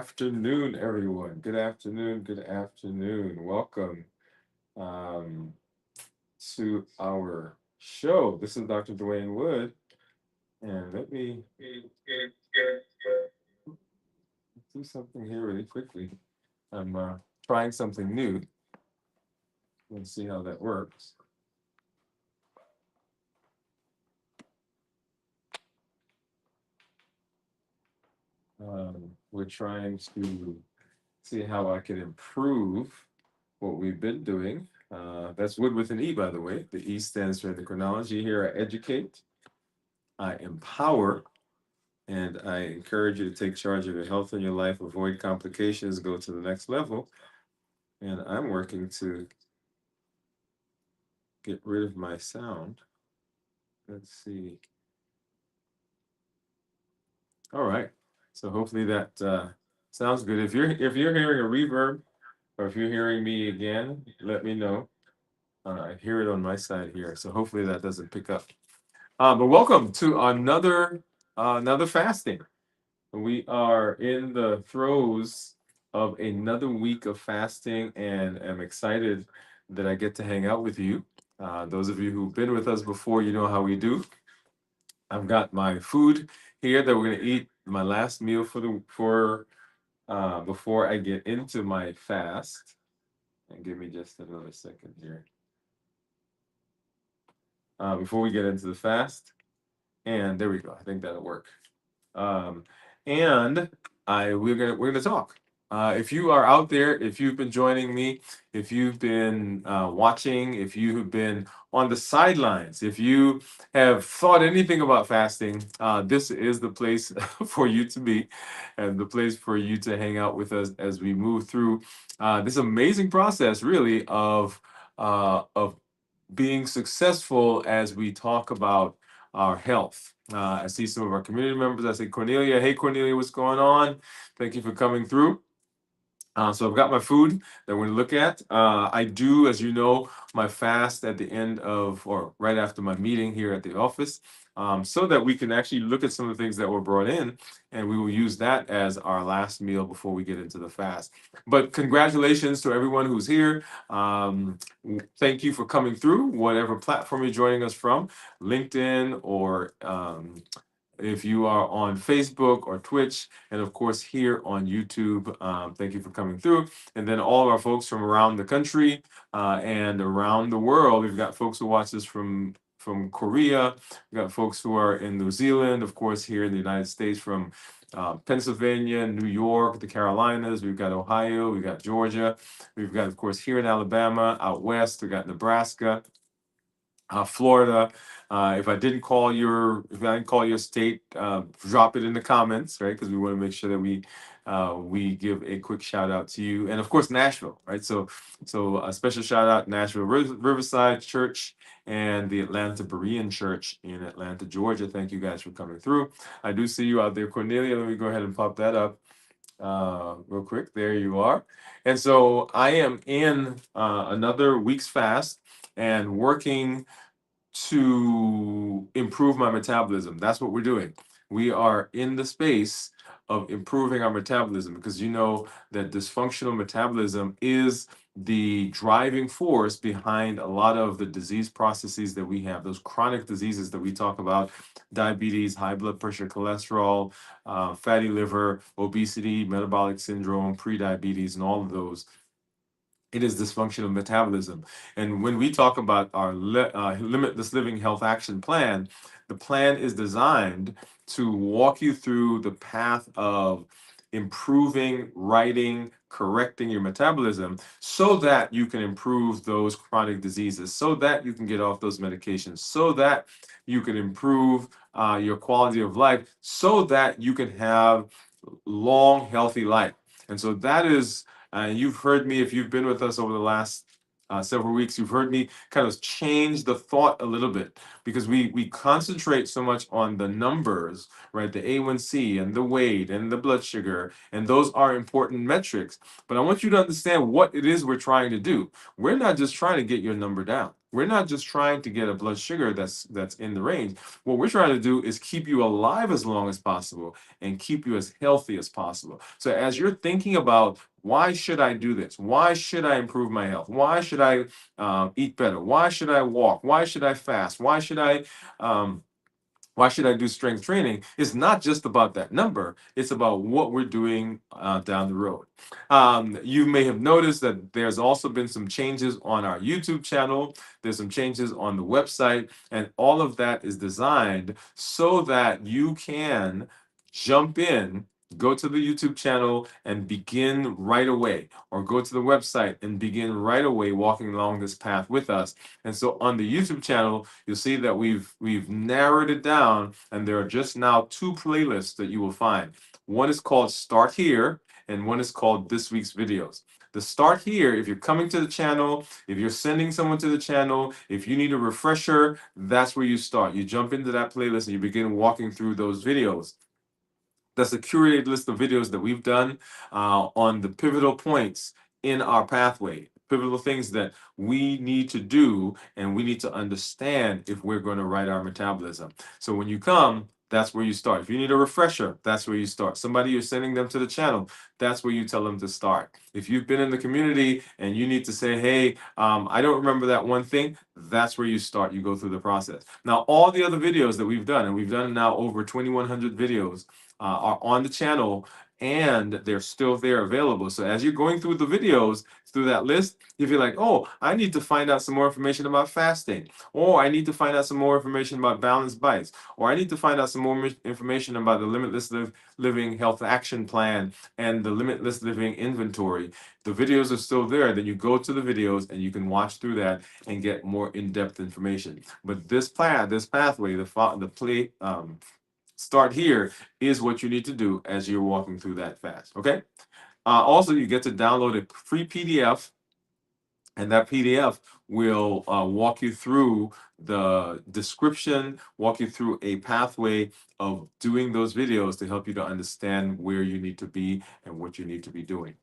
afternoon, everyone. Good afternoon. Good afternoon. Welcome um, to our show. This is Dr. Dwain Woode, and let me do something here really quickly. I'm trying something new. Let's see how that works. We're trying to see how I can improve what we've been doing. That's Wood with an E, by the way. The E stands for the chronology. Here I educate, I empower, and I encourage you to take charge of your health and your life, avoid complications, go to the next level. And I'm working to get rid of my sound. Let's see. All right. So hopefully that sounds good. If you're hearing a reverb or if you're hearing me again, let me know. I hear it on my side here, so hopefully that doesn't pick up. But welcome to another fasting. We are in the throes of another week of fasting, and I'm excited that I get to hang out with you. Those of you who've been with us before, you know how we do. I've got my food here that we're going to eat. My last meal for before I get into my fast. And give me just another second here. Before we get into the fast, and there we go. I think that'll work. Um, and we're gonna talk. If you are out there, if you've been joining me, if you've been watching, if you have been on the sidelines, if you have thought anything about fasting, this is the place for you to be, and the place for you to hang out with us as we move through this amazing process, really, of being successful as we talk about our health. I see some of our community members. I say, Cornelia, hey, Cornelia, what's going on? Thank you for coming through. So I've got my food that we're going to look at. I do, as you know, my fast at the end of or right after my meeting here at the office, so that we can actually look at some of the things that were brought in, and we will use that as our last meal before we get into the fast. But congratulations to everyone who's here. Thank you for coming through, whatever platform you're joining us from, LinkedIn or if you are on Facebook or Twitch, and of course here on YouTube. Thank you for coming through. And then all of our folks from around the country and around the world. We've got folks who watch this from Korea. We've got folks who are in New Zealand, of course, here in the United States from Pennsylvania, New York, the Carolinas. We've got Ohio, we've got Georgia. We've got, of course, here in Alabama, out west, we've got Nebraska, Florida. If I didn't call your state, drop it in the comments, right? Because we want to make sure that we give a quick shout out to you, and of course Nashville, right? So a special shout out Nashville Riverside Church and the Atlanta Berean Church in Atlanta, Georgia. Thank you guys for coming through. I do see you out there, Cornelia. Let me go ahead and pop that up real quick. There you are. And so I am in another week's fast and working to improve my metabolism. That's what we're doing. We are in the space of improving our metabolism because you know that dysfunctional metabolism is the driving force behind a lot of the disease processes that we have, those chronic diseases that we talk about: diabetes, high blood pressure, cholesterol, fatty liver, obesity, metabolic syndrome, prediabetes, and all of those. It is dysfunctional metabolism. And when we talk about our Limitless Living Health Action Plan, the plan is designed to walk you through the path of improving, righting, correcting your metabolism so that you can improve those chronic diseases, so that you can get off those medications, so that you can improve your quality of life, so that you can have long, healthy life. And so that is you've heard me, if you've been with us over the last several weeks, you've heard me kind of change the thought a little bit because we concentrate so much on the numbers, right? The A1C and the weight and the blood sugar, and those are important metrics. But I want you to understand what it is we're trying to do. We're not just trying to get your number down. We're not just trying to get a blood sugar that's in the range. What we're trying to do is keep you alive as long as possible and keep you as healthy as possible. So as you're thinking about why should I do this? Why should I improve my health? Why should I eat better? Why should I walk? Why should I fast? Um, why should I do strength training? It's not just about that number. It's about what we're doing down the road. You may have noticed that there's also been some changes on our YouTube channel. There's some changes on the website, and all of that is designed so that you can jump in, go to the YouTube channel and begin right away, or go to the website and begin right away walking along this path with us. And so on the YouTube channel, you'll see that we've narrowed it down, and there are just now two playlists that you will find. One is called Start Here, and one is called This Week's Videos. The Start Here, if you're coming to the channel, if you're sending someone to the channel, if you need a refresher, that's where you start. You jump into that playlist and you begin walking through those videos. That's a curated list of videos that we've done on the pivotal points in our pathway, pivotal things that we need to do and we need to understand if we're going to write our metabolism. So when you come, that's where you start. If you need a refresher, that's where you start. Somebody you're sending them to the channel, that's where you tell them to start. If you've been in the community and you need to say, hey, I don't remember that one thing, that's where you start. You go through the process. Now, all the other videos that we've done, and we've done now over 2,100 videos, are on the channel, and they're still there available. So as you're going through the videos through that list, if you're like, oh, I need to find out some more information about fasting, or I need to find out some more information about balanced bites, or I need to find out some more information about the Limitless Living Health Action Plan and the Limitless Living Inventory, the videos are still there. Then you go to the videos and you can watch through that and get more in-depth information. But this pathway, the play Start Here is what you need to do as you're walking through that fast. Okay. Also, you get to download a free PDF, and that PDF will walk you through the description, walk you through a pathway of doing those videos to help you to understand where you need to be and what you need to be doing.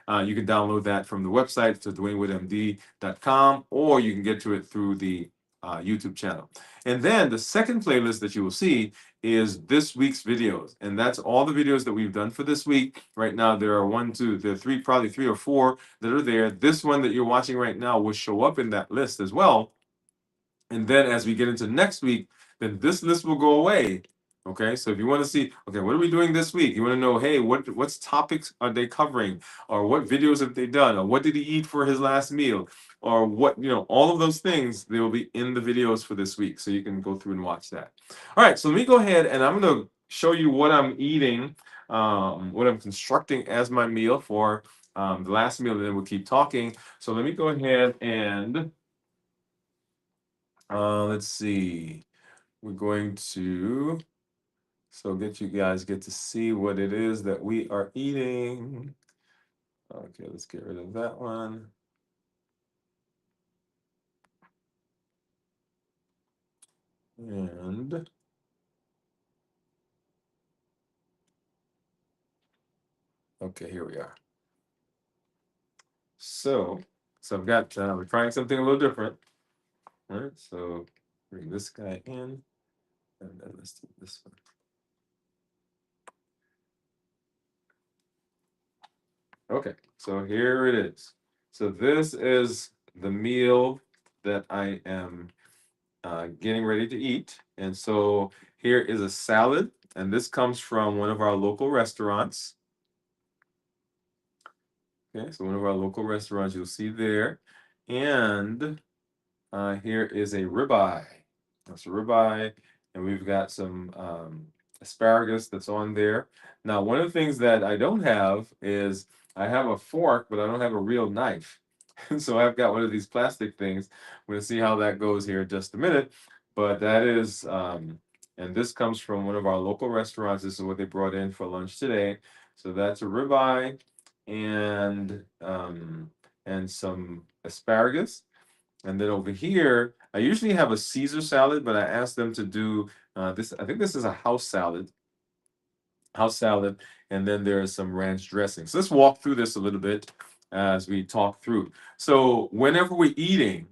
You can download that from the website to dwainwoodemd.com, or you can get to it through the YouTube channel. And then the second playlist that you will see is this week's videos. And that's all the videos that we've done for this week. Right now, there are three, probably three or four that are there. This one that you're watching right now will show up in that list as well. And then as we get into next week, then this list will go away. Okay, so if you want to see, okay, what are we doing this week? You want to know, hey, what's topics are they covering, or what videos have they done, or what did he eat for his last meal, or what, all of those things, they will be in the videos for this week, so you can go through and watch that. All right, so let me go ahead and I'm going to show you what I'm eating, what I'm constructing as my meal for the last meal, and then we'll keep talking. So let me go ahead and let's see. We're going to get you guys get to see what it is that we are eating. Okay, let's get rid of that one. And okay, here we are. So I've got we're trying something a little different. All right, so bring this guy in, and then let's do this one. Okay, so here it is. So this is the meal that I am getting ready to eat. And so here is a salad, and this comes from one of our local restaurants. Okay, so one of our local restaurants you'll see there. And here is a ribeye. That's a ribeye, and we've got some asparagus that's on there. Now, one of the things that I don't have is I have a fork, but I don't have a real knife. So I've got one of these plastic things. We're gonna see how that goes here in just a minute. But that is, and this comes from one of our local restaurants. This is what they brought in for lunch today. So that's a ribeye and some asparagus. And then over here, I usually have a Caesar salad, but I asked them to do this. I think this is a house salad, and then there's some ranch dressing. So let's walk through this a little bit as we talk through. So whenever we're eating,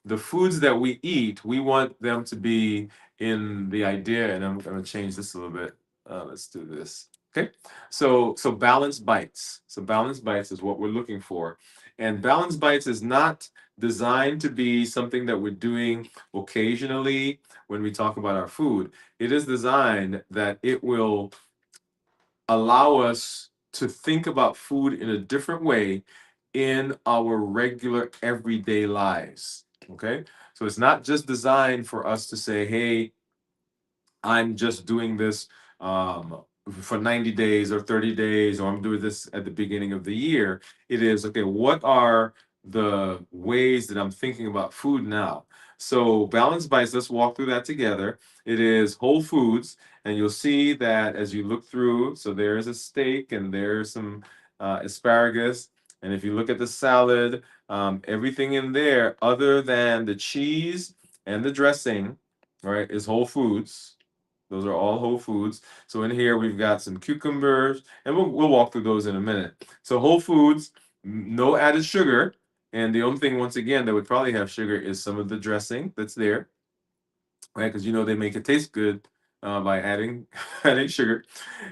the foods that we eat, we want them to be in the idea, and I'm going to change this a little bit. Let's do this. Okay, so balanced bites. So balanced bites is what we're looking for, and balanced bites is not designed to be something that we're doing occasionally when we talk about our food. It is designed that it will allow us to think about food in a different way in our regular everyday lives. Okay, so it's not just designed for us to say, hey, I'm just doing this for 90 days or 30 days, or I'm doing this at the beginning of the year. It is, okay, what are the ways that I'm thinking about food now? So, Balanced Bites, let's walk through that together. It is whole foods, and you'll see that as you look through, so there's a steak and there's some asparagus. And if you look at the salad, everything in there, other than the cheese and the dressing, right, is whole foods. Those are all whole foods. So in here we've got some cucumbers, and we'll walk through those in a minute. So whole foods, no added sugar, and the only thing once again that would probably have sugar is some of the dressing that's there, right? Because you know they make it taste good by adding adding sugar,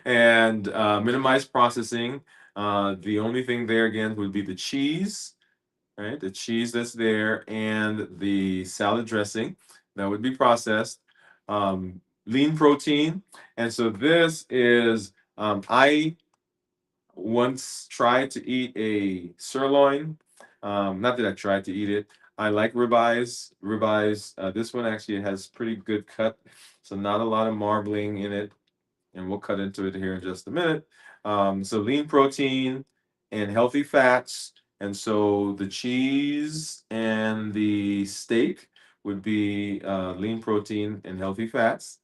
and minimize processing. The only thing there again would be the cheese, right? The cheese that's there and the salad dressing that would be processed. Lean protein. And so this is, I once tried to eat a sirloin. Not that I tried to eat it. I like ribeyes. Ribeyes. This one actually has pretty good cut, so not a lot of marbling in it, and we'll cut into it here in just a minute. So lean protein and healthy fats. And so the cheese and the steak would be lean protein and healthy fats.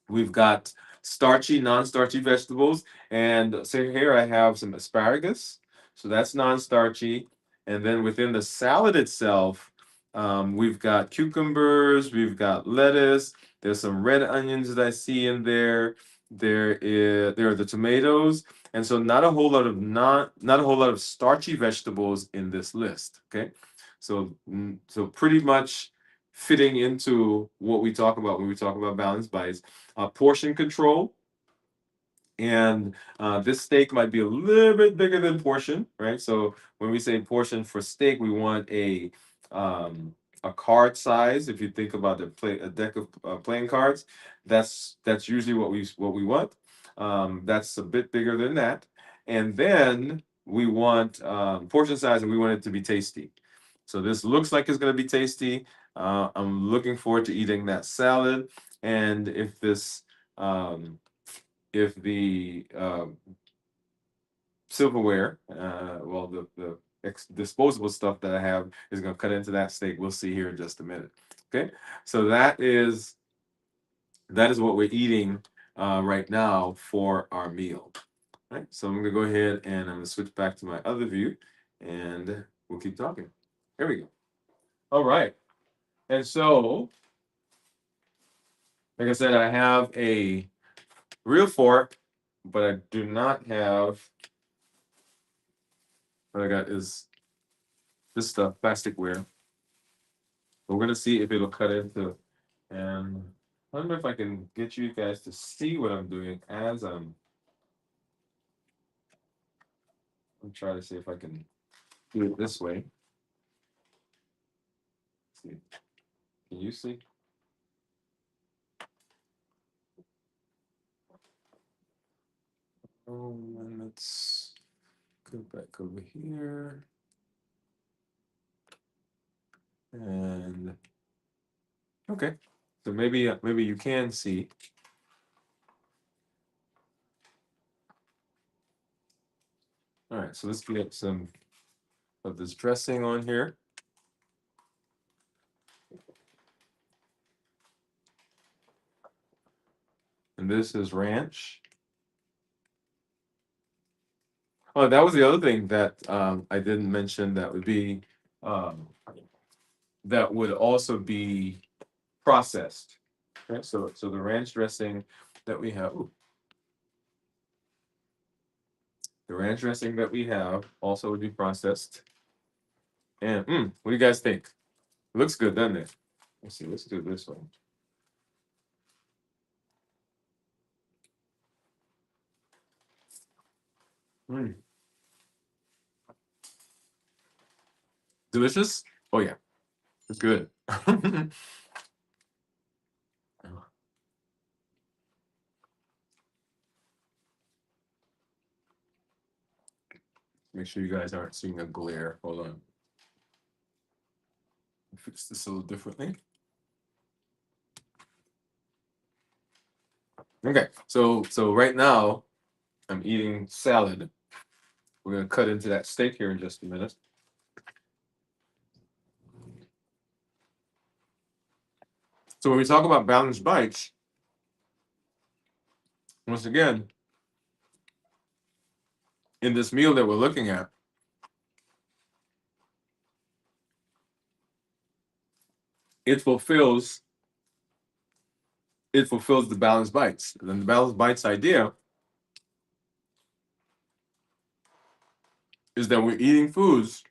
We've got starchy, non-starchy vegetables. And so here I have some asparagus. So that's non-starchy. And then within the salad itself, we've got cucumbers, we've got lettuce. There's some red onions that I see in there. There are the tomatoes. And so not a whole lot of starchy vegetables in this list. Okay. So pretty much fitting into what we talk about when we talk about balanced bites. Portion control, and this steak might be a little bit bigger than portion, right? So when we say portion for steak, we want a card size. If you think about a deck of playing cards, that's usually what we want. That's a bit bigger than that, and then we want portion size, and we want it to be tasty. So this looks like it's going to be tasty. I'm looking forward to eating that salad, and um, if the silverware, well, the disposable stuff that I have is going to cut into that steak. We'll see here in just a minute. Okay, so that is what we're eating right now for our meal. All right, so I'm going to go ahead and I'm going to switch back to my other view, and we'll keep talking. Here we go. All right, and so like I said, I have a real fork, but I do not have. What I got is this stuff, plasticware. We're gonna see if it'll cut into. And I don't know if I can get you guys to see what I'm doing as I'm trying to see if I can do it this way. Let's see, can you see? And let's go back over here. And okay, so maybe you can see. All right, so let's get some of this dressing on here. And this is ranch. Oh, that was the other thing that I didn't mention that would be um, that would also be processed. Okay, so the ranch dressing that we have, ooh, the ranch dressing that we have also would be processed. And what do you guys think? Looks good, doesn't it? Let's see. Let's do this one. Mm. Delicious? Oh yeah, it's good. Make sure you guys aren't seeing a glare. Hold on. Fix this a little differently. Okay, so right now I'm eating salad. We're gonna cut into that steak here in just a minute. So when we talk about balanced bites, once again, in this meal that we're looking at, it fulfills the balanced bites. And then the balanced bites idea is that we're eating foods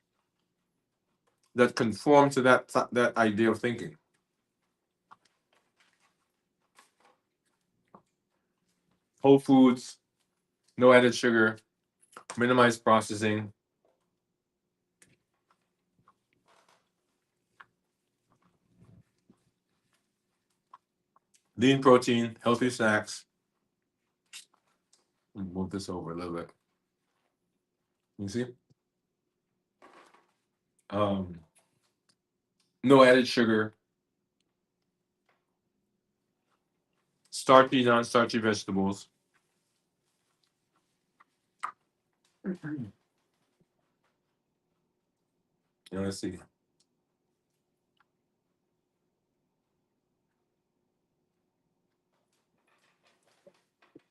that conform to that idea of thinking. Whole foods, no added sugar, minimized processing, lean protein, healthy snacks. Move this over a little bit. You see? Um, no added sugar, starchy, non-starchy vegetables. Let's see.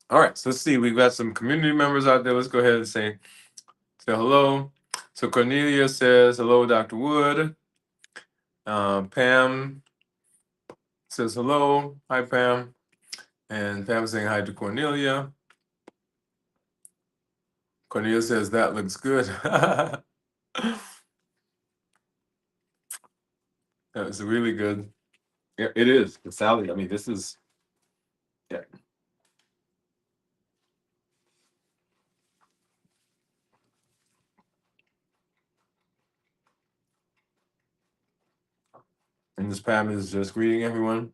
All right, so let's see. We've got some community members out there. Let's go ahead and say hello. So Cornelia says, hello, Dr. Wood. Pam says hello. Hi, Pam. And Pam saying hi to Cornelia. Cornelia says, that looks good. That was really good. Yeah, it is. The salad. I mean, this is, yeah. And this Pam is just greeting everyone.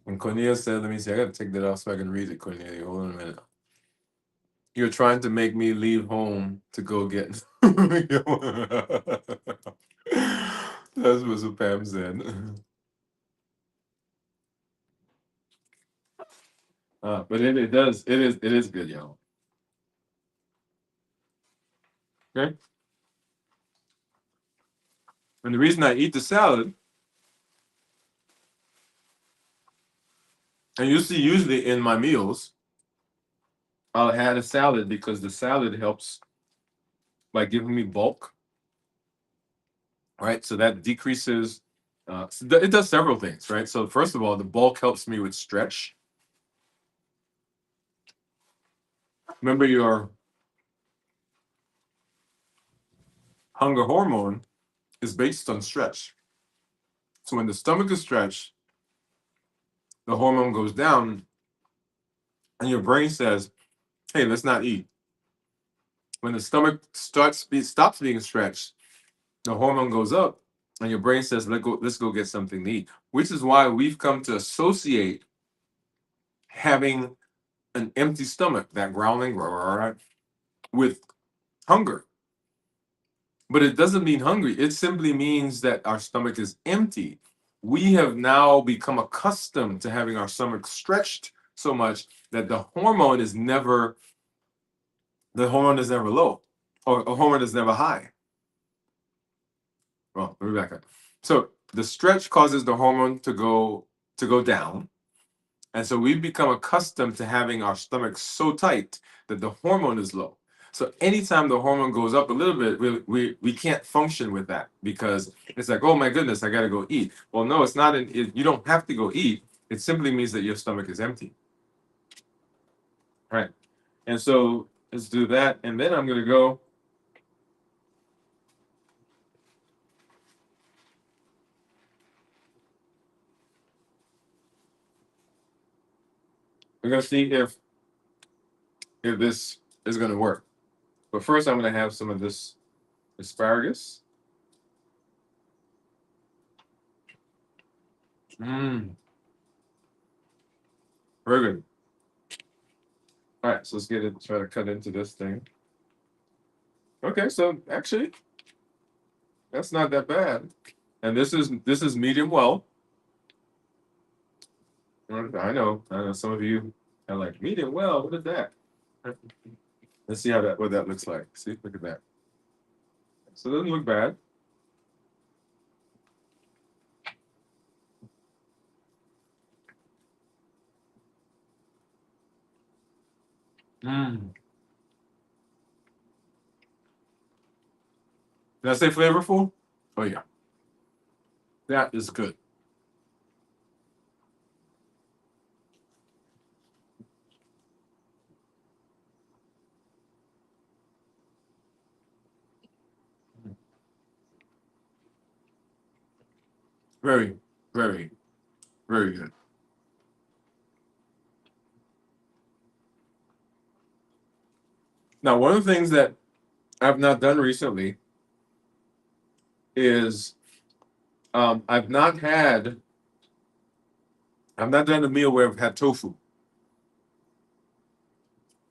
And Cornelia said, let me see, I got to take that off so I can read it, Cornelia. Hold on a minute. You're trying to make me leave home to go get. That's what Pam said. But it is good, y'all. Okay. And the reason I eat the salad, and you see usually in my meals, I'll add a salad because the salad helps by giving me bulk, right? So that decreases, it does several things, right? So first of all, the bulk helps me with stretch. Remember, your hunger hormone is based on stretch. So when the stomach is stretched, the hormone goes down, and your brain says, "Hey, let's not eat." When the stomach stops being stretched, the hormone goes up, and your brain says, let's go get something to eat." Which is why we've come to associate having an empty stomach, that growling, with hunger. But it doesn't mean hungry. It simply means that our stomach is empty. We have now become accustomed to having our stomach stretched so much that the hormone is never low, or a hormone is never high. Well, let me back up. So the stretch causes the hormone to go down. And so we've become accustomed to having our stomach so tight that the hormone is low. So anytime the hormone goes up a little bit, we can't function with that because it's like, oh my goodness, I got to go eat. Well, no, it's not. You don't have to go eat. It simply means that your stomach is empty. Right. And so Let's do that, and then I'm gonna go. We're gonna see if this is gonna work. But first, I'm gonna have some of this asparagus. Mmm, very good. All right, so let's get it. Try to cut into this thing. Okay, so actually, that's not that bad. And this is medium well. I know. Some of you are like medium well. What is that? Let's see what that looks like. See, look at that. So it doesn't look bad. Mm. Did I say flavorful? Oh yeah, that is good. Very, very, very good. Now, one of the things that I've not done recently is I've not done a meal where I've had tofu.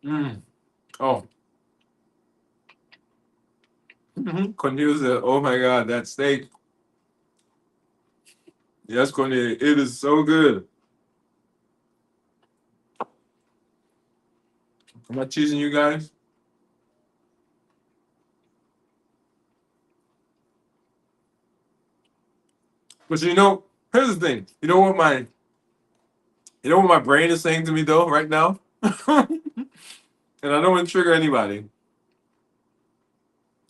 Mm. Oh, Cornelia said, "Oh my God, that steak! Yes, Cornelia, it is so good." I'm not teasing you guys, but here's the thing. You know what my brain is saying to me though right now, and I don't want to trigger anybody,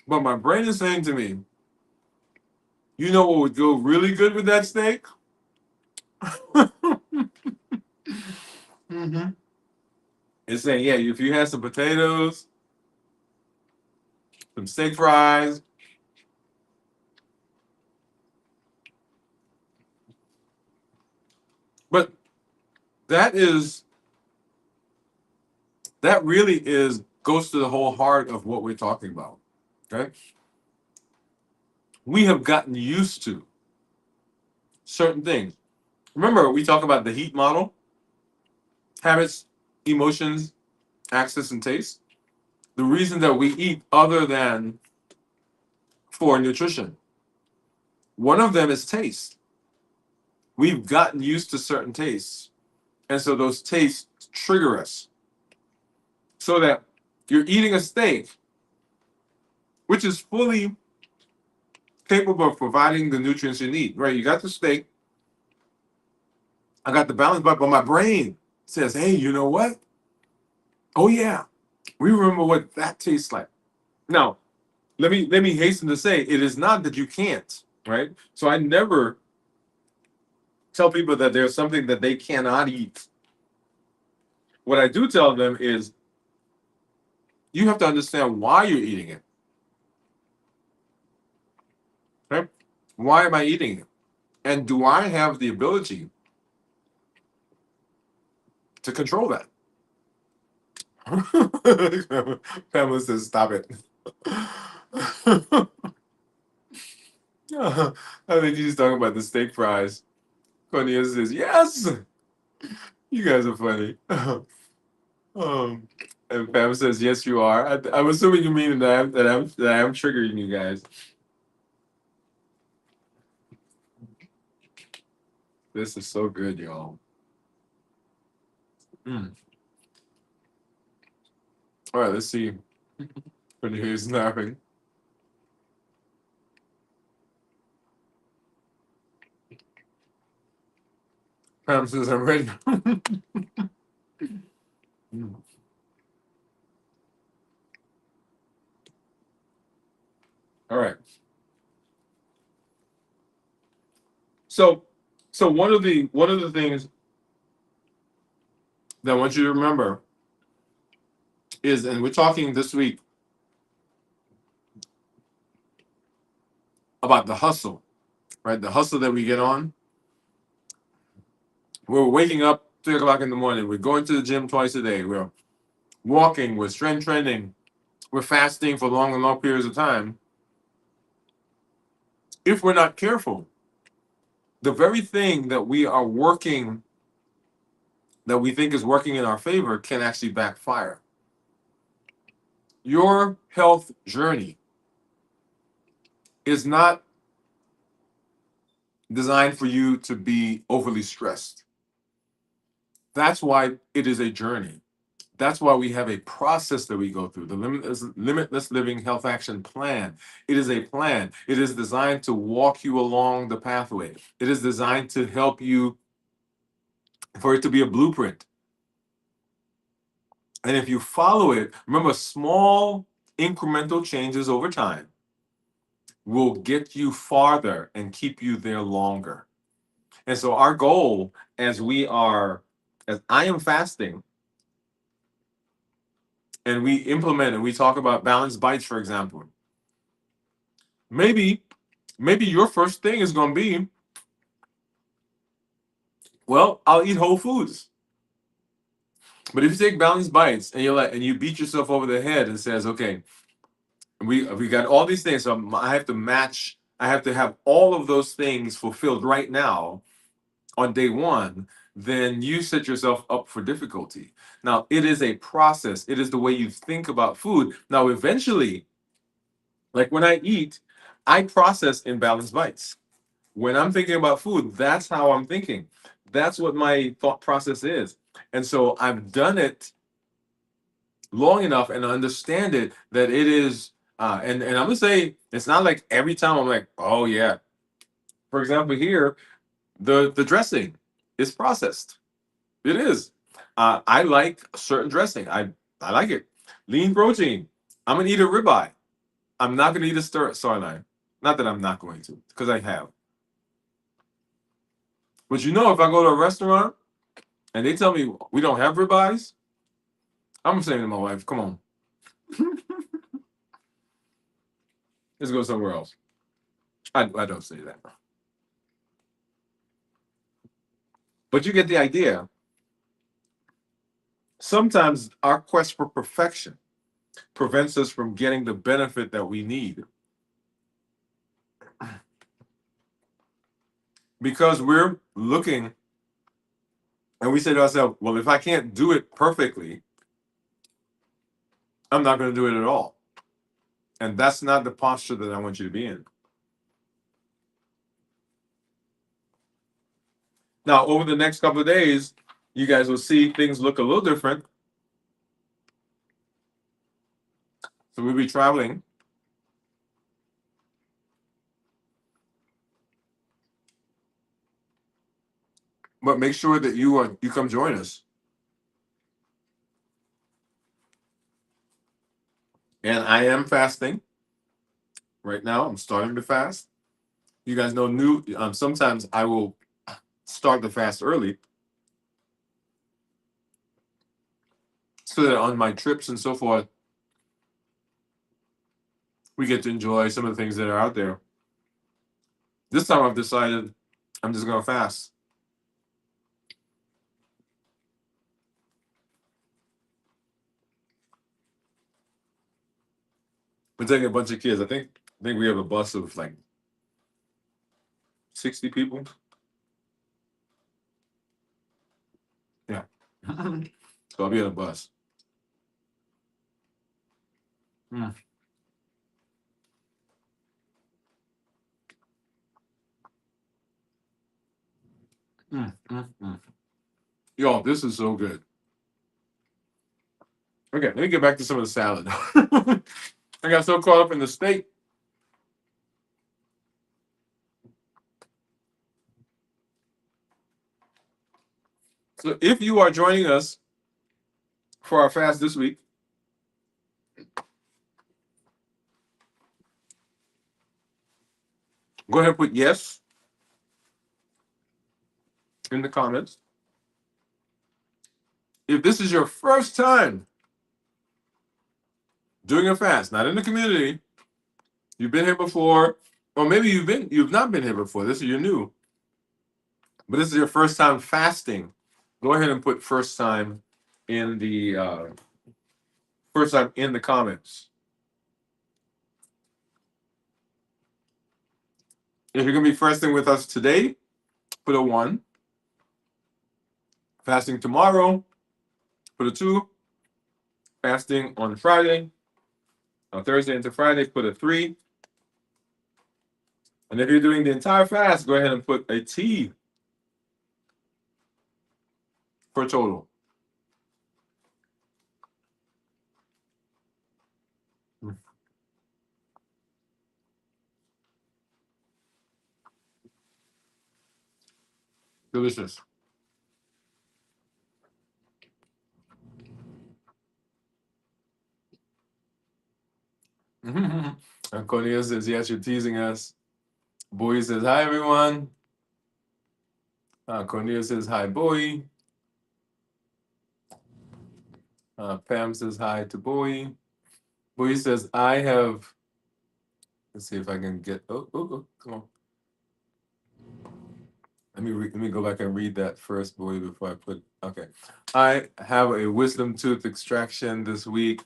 but my brain is saying to me, you know what would go really good with that steak? Hmm. It's saying, yeah, if you had some potatoes, some steak fries, but that is that really is goes to the whole heart of what we're talking about. Okay, we have gotten used to certain things. Remember, we talk about the heat model: habits, emotions, access, and taste. The reason that we eat, other than for nutrition, one of them is taste. We've gotten used to certain tastes, and so those tastes trigger us. So that you're eating a steak, which is fully capable of providing the nutrients you need. Right? You got the steak. I got the balance, but my brain says, "Hey, you know what? Oh yeah, we remember what that tastes like." Now, let me hasten to say, it is not that you can't. Right? So I never tell people that there's something that they cannot eat. What I do tell them is you have to understand why you're eating it. Right? Why am I eating it? And do I have the ability to control that? Pamela says, "Stop it." I think she's talking about the steak fries. Cornelia says, "Yes, you guys are funny." um, and Pam says, "Yes, you are." I'm assuming you mean that I'm triggering you guys. This is so good, y'all. Mm. All right, let's see. Cornelia's snapping. Pam says, "I'm ready." Mm. All right. So, so one of the things that I want you to remember is, and we're talking this week about the hustle, right? The hustle that we get on. We're waking up 3 o'clock in the morning. We're going to the gym twice a day. We're walking. We're strength training. We're fasting for long and long periods of time. If we're not careful, the very thing that we are working, that we think is working in our favor, can actually backfire. Your health journey is not designed for you to be overly stressed. That's why it is a journey. That's why we have a process that we go through, the Limitless Living Health Action Plan. It is a plan. It is designed to walk you along the pathway. It is designed to help you, for it to be a blueprint. And if you follow it, remember, small incremental changes over time will get you farther and keep you there longer. And so our goal, as I am fasting, and we implement and we talk about balanced bites, for example, maybe your first thing is going to be, well, I'll eat whole foods. But if you take balanced bites and you beat yourself over the head and says, okay, we got all these things, so I have to match, I have to have all of those things fulfilled right now on day one, then you set yourself up for difficulty. Now, it is a process. It is the way you think about food. Now, eventually, like when I eat, I process in balanced bites. When I'm thinking about food, that's how I'm thinking. That's what my thought process is. And so I've done it long enough and understand it that it is, and I'm gonna say it's not like every time I'm like, oh yeah. For example, here, the dressing is processed. It is. I like a certain dressing. I like it. Lean protein. I'm gonna eat a ribeye. I'm not gonna eat a sirloin. Not that I'm not going to, because I have. But if I go to a restaurant and they tell me we don't have ribeyes, I'm saying to my wife, come on, let's go somewhere else. I don't say that. But you get the idea. Sometimes our quest for perfection prevents us from getting the benefit that we need. Because we're looking and we say to ourselves, well, if I can't do it perfectly, I'm not going to do it at all. And that's not the posture that I want you to be in. Now, over the next couple of days, you guys will see things look a little different. So we'll be traveling. But make sure that you come join us. And I am fasting right now. I'm starting to fast. You guys know sometimes I will start the fast early so that on my trips and so forth, we get to enjoy some of the things that are out there. This time I've decided I'm just going to fast. We're taking a bunch of kids. I think we have a bus of like 60 people. Yeah. So I'll be on a bus. Mm. Yo, this is so good. Okay, let me get back to some of the salad. I got so caught up in the steak. So if you are joining us for our fast this week, go ahead and put yes in the comments. If this is your first time doing a fast, not in the community. You've been here before, or maybe you've not been here before. This is your new, but this is your first time fasting. Go ahead and put in the first time in the comments. If you're gonna be fasting with us today, put a 1. Fasting tomorrow, put a 2. Fasting on Friday, on Thursday into Friday, put a 3. And if you're doing the entire fast, go ahead and put a T for total. Delicious. And Cornelia says, yes, you're teasing us. Boy says, hi, everyone. Cornelia says, hi, Boy. Pam says, hi to Boy. Boy says, I have, let's see if I can get, oh, come on. Let me go back and read that first, Boy, before I put, okay. I have a wisdom tooth extraction this week,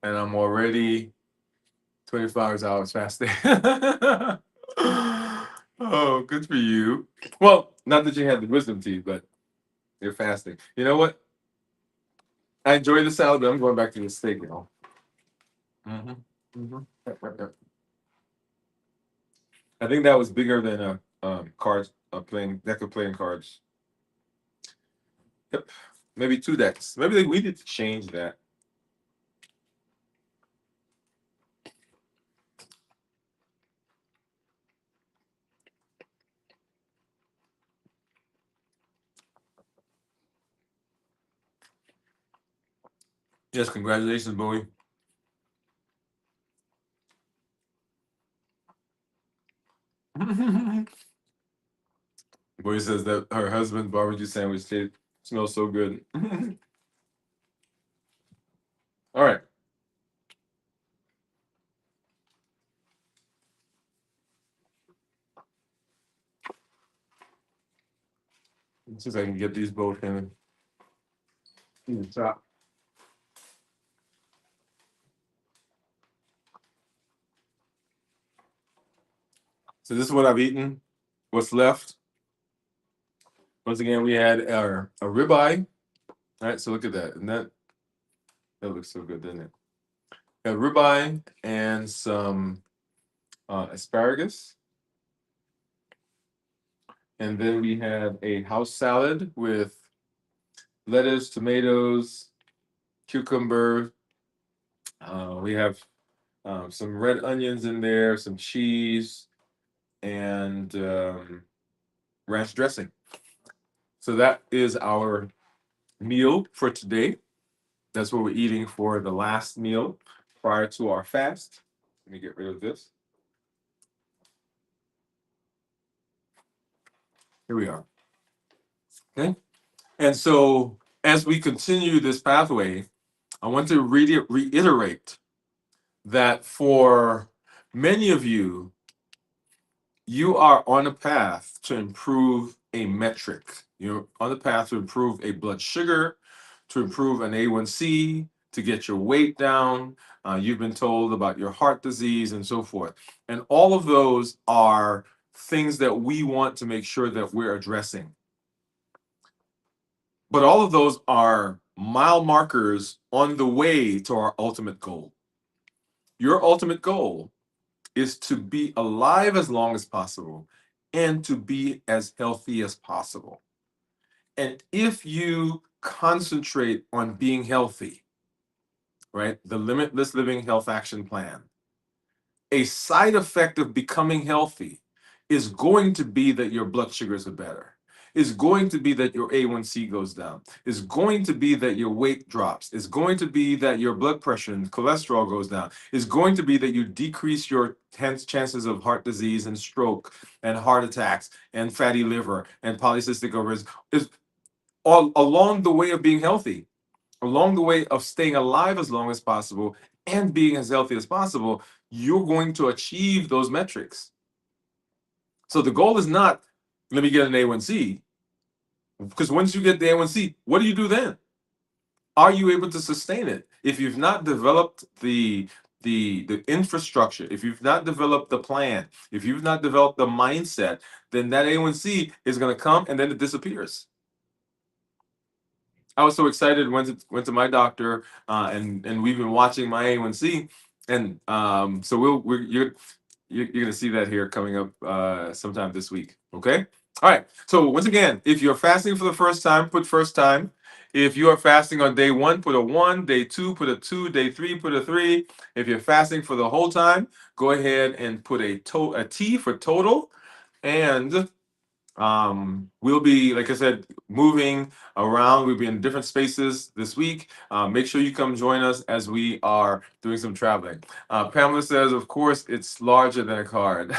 and I'm already 24 hours fasting. Oh, good for you. Well, not that you had the wisdom teeth, but you're fasting. You know what? I enjoy the salad, but I'm going back to the steak, you know. Mm-hmm. Mm-hmm. Yep. I think that was bigger than a cards, a playing deck of playing cards. Yep. Maybe 2 decks. Maybe we need to change that. Yes, congratulations, Bowie. Bowie says that her husband's barbecue sandwich smells so good. All right. Let's see if I can get these both in the top. So this is what I've eaten. What's left? Once again, we had a ribeye. All right, so look at that. And that looks so good, doesn't it? A ribeye and some asparagus. And then we had a house salad with lettuce, tomatoes, cucumber. We have some red onions in there, some cheese, and ranch dressing. So that is our meal for today. That's what we're eating for the last meal prior to our fast. Let me get rid of this. Here we are. Okay. And so as we continue this pathway, I want to reiterate that for many of you, you are on a path to improve a metric. You're on the path to improve a blood sugar, to improve an A1C, to get your weight down. You've been told about your heart disease and so forth. And all of those are things that we want to make sure that we're addressing. But all of those are mile markers on the way to our ultimate goal. Your ultimate goal is to be alive as long as possible and to be as healthy as possible. And if you concentrate on being healthy, right, the Limitless Living Health Action Plan, a side effect of becoming healthy is going to be that your blood sugars are better. Is going to be that your A1C goes down. Is going to be that your weight drops. Is going to be that your blood pressure and cholesterol goes down. Is going to be that you decrease your chances of heart disease and stroke and heart attacks and fatty liver and polycystic ovaries. Is all along the way of being healthy, along the way of staying alive as long as possible and being as healthy as possible, you're going to achieve those metrics. So the goal is not, let me get an A1C, because once you get the A1C, what do you do then? Are you able to sustain it? If you've not developed the infrastructure, if you've not developed the plan, if you've not developed the mindset, then that A1C is going to come and then it disappears. I was so excited. Went to my doctor, and we've been watching my A1C, and so you're gonna see that here coming up sometime this week. Okay. All right. So once again, if you're fasting for the first time, put first time. If you are fasting on day 1, put a 1. Day 2, put a 2. Day 3, put a 3. If you're fasting for the whole time, go ahead and put a T for total, and we'll be, like I said, moving around. We'll be in different spaces this week. Make sure you come join us as we are doing some traveling. Pamela says, of course, it's larger than a card.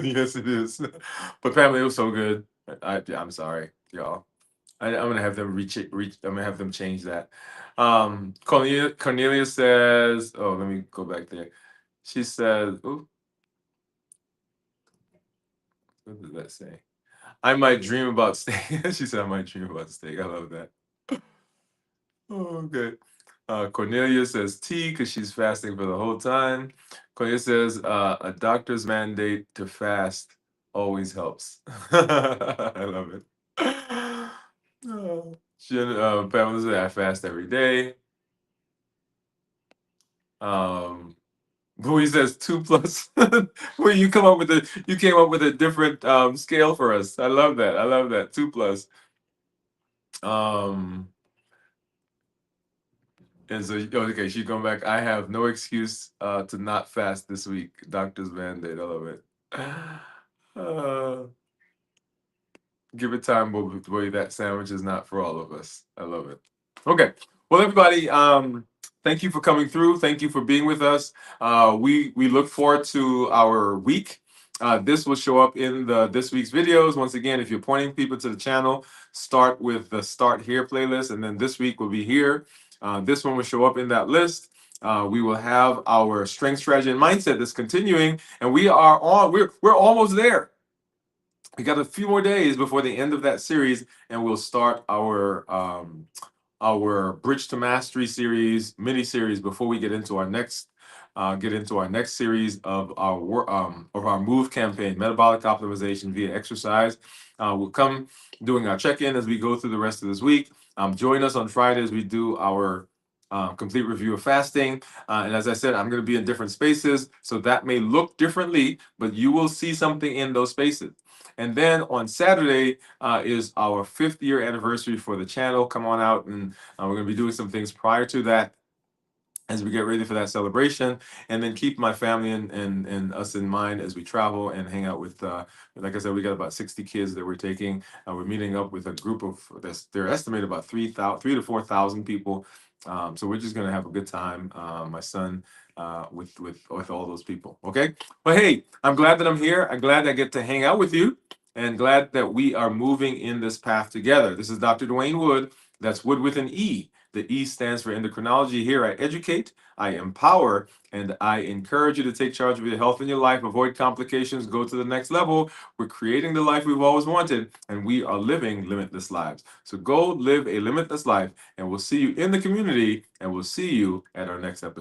Yes, it is. But Pamela, it was so good. I'm sorry, y'all. I'm gonna have them I'm gonna have them change that. Cornelia says, oh, let me go back there. She says, oh, what does that say? I might dream about steak. She said, I might dream about steak. I love that. Oh, okay. Cornelia says tea because she's fasting for the whole time. Cornelia says a doctor's mandate to fast always helps. I love it. Oh. Pamela said, I fast every day. Bowie says 2 plus. Well, you came up with a different scale for us. I love that. I love that. 2 plus. Um, and so, okay, she's going back. I have no excuse to not fast this week. Doctor's mandate. I love it. Uh, give it time, boy. That sandwich is not for all of us. I love it. Okay. Well, everybody, thank you for coming through. Thank you for being with us. We look forward to our week. This will show up in this week's videos. Once again, if you're pointing people to the channel, start with the Start Here playlist, and then this week will be here. This one will show up in that list. We will have our strength, strategy, and mindset that's continuing, and we're almost there. We got a few more days before the end of that series, and we'll start our Bridge to Mastery series, mini series, before we get into our next series of our MOVE campaign, metabolic optimization via exercise. We'll come doing our check-in as we go through the rest of this week. Join us on Friday as we do our complete review of fasting. And as I said, I'm going to be in different spaces, so that may look differently, but you will see something in those spaces. And then on Saturday is our 5th year anniversary for the channel. Come on out, and we're going to be doing some things prior to that as we get ready for that celebration, and then keep my family and us in mind as we travel and hang out with, like I said, we got about 60 kids that we're taking. We're meeting up with a group of, they're estimated about 3,000 to 4,000 people. So we're just gonna have a good time, my son, with all those people. Okay, but hey, I'm glad that I'm here. I'm glad I get to hang out with you, and glad that we are moving in this path together. This is Dr. Dwain Woode. That's Wood with an E. The E stands for endocrinology. Here I educate, I empower, and I encourage you to take charge of your health and your life, avoid complications, go to the next level. We're creating the life we've always wanted, and we are living limitless lives. So go live a limitless life, and we'll see you in the community, and we'll see you at our next episode.